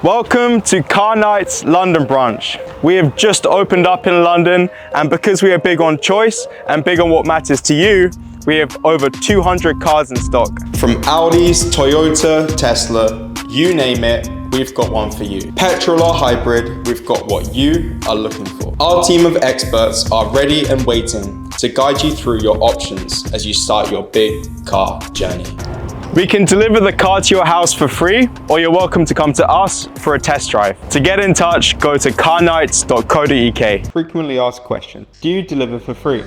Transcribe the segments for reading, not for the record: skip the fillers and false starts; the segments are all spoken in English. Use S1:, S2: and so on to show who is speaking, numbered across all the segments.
S1: Welcome to Car Night's London branch. We have just opened up in London, and because we are big on choice and big on what matters to you, we have over 200 cars in stock. From Audis, Toyota, Tesla, you name it, we've got one for you. Petrol or hybrid, we've got what you are looking for. Our team of experts are ready and waiting to guide you through your options as you start your big car journey. We can deliver the car to your house for free, or you're welcome to come to us for a test drive. To get in touch, go to carnights.co.uk. Frequently asked question: do you deliver for free?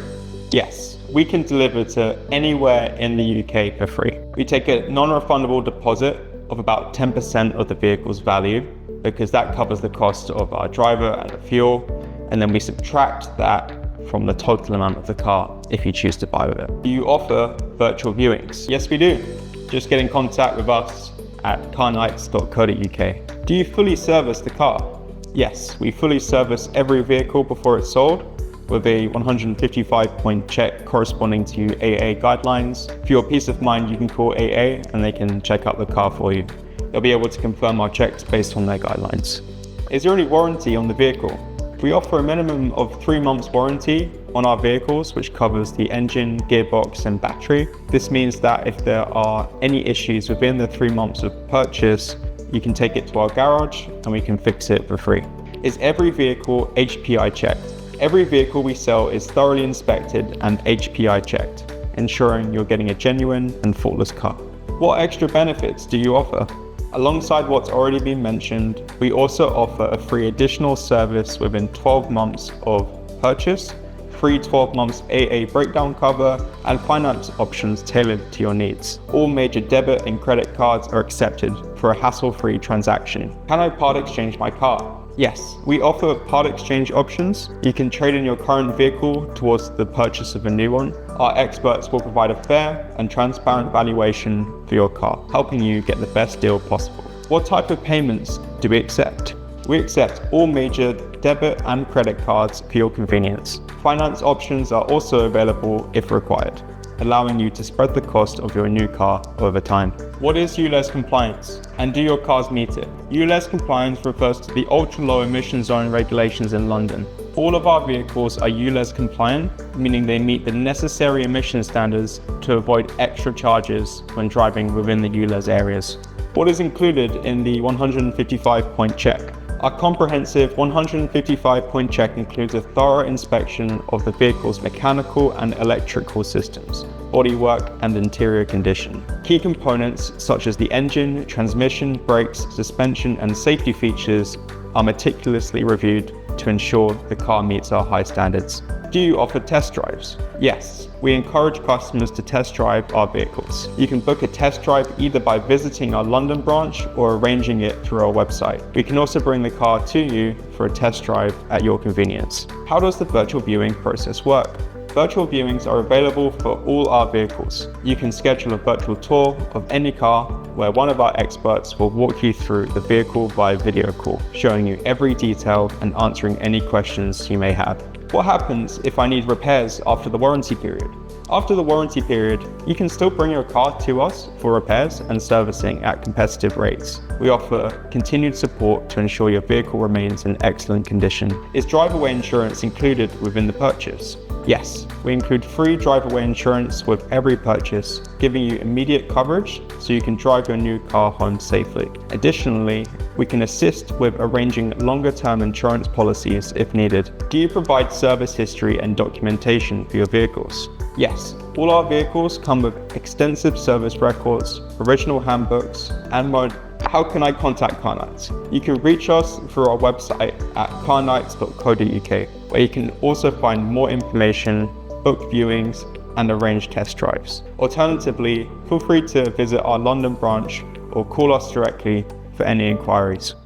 S1: Yes, we can deliver to anywhere in the UK for free. We take a non-refundable deposit of about 10% of the vehicle's value, because that covers the cost of our driver and the fuel, and then we subtract that from the total amount of the car if you choose to buy with it. Do you offer virtual viewings? Yes, we do. Just get in contact with us at carnights.co.uk. Do you fully service the car? Yes, we fully service every vehicle before it's sold with a 155-point check corresponding to AA guidelines. For your peace of mind, you can call AA and they can check out the car for you. They'll be able to confirm our checks based on their guidelines. Is there any warranty on the vehicle? We offer a minimum of 3 months warranty on our vehicles, which covers the engine, gearbox and battery. This means that if there are any issues within the 3 months of purchase, you can take it to our garage and we can fix it for free. Is every vehicle HPI checked? Every vehicle we sell is thoroughly inspected and HPI checked, ensuring you're getting a genuine and faultless car. What extra benefits do you offer? Alongside what's already been mentioned, we also offer a free additional service within 12 months of purchase, free 12 months AA breakdown cover, and finance options tailored to your needs. All major debit and credit cards are accepted for a hassle-free transaction. Can I part exchange my car? Yes, we offer part exchange options. You can trade in your current vehicle towards the purchase of a new one. Our experts will provide a fair and transparent valuation for your car, helping you get the best deal possible. What type of payments do we accept? We accept all major debit and credit cards for your convenience. Finance options are also available if required, allowing you to spread the cost of your new car over time. What is ULEZ compliance, and do your cars meet it? ULEZ compliance refers to the ultra low emission zone regulations in London. All of our vehicles are ULEZ compliant, meaning they meet the necessary emission standards to avoid extra charges when driving within the ULEZ areas. What is included in the 155-point check? Our comprehensive 155-point check includes a thorough inspection of the vehicle's mechanical and electrical systems, bodywork and interior condition. Key components such as the engine, transmission, brakes, suspension and safety features are meticulously reviewed to ensure the car meets our high standards. Do you offer test drives? Yes, we encourage customers to test drive our vehicles. You can book a test drive either by visiting our London branch or arranging it through our website. We can also bring the car to you for a test drive at your convenience. How does the virtual viewing process work? Virtual viewings are available for all our vehicles. You can schedule a virtual tour of any car where one of our experts will walk you through the vehicle via video call, showing you every detail and answering any questions you may have. What happens if I need repairs after the warranty period? After the warranty period, you can still bring your car to us for repairs and servicing at competitive rates. We offer continued support to ensure your vehicle remains in excellent condition. Is drive-away insurance included within the purchase? Yes, we include free drive-away insurance with every purchase, giving you immediate coverage so you can drive your new car home safely. Additionally, we can assist with arranging longer-term insurance policies if needed. Do you provide service history and documentation for your vehicles? Yes, all our vehicles come with extensive service records, original handbooks, and more. How can I contact Car Nights? You can reach us through our website at carnights.co.uk, where you can also find more information, book viewings, and arrange test drives. Alternatively, feel free to visit our London branch or call us directly for any inquiries.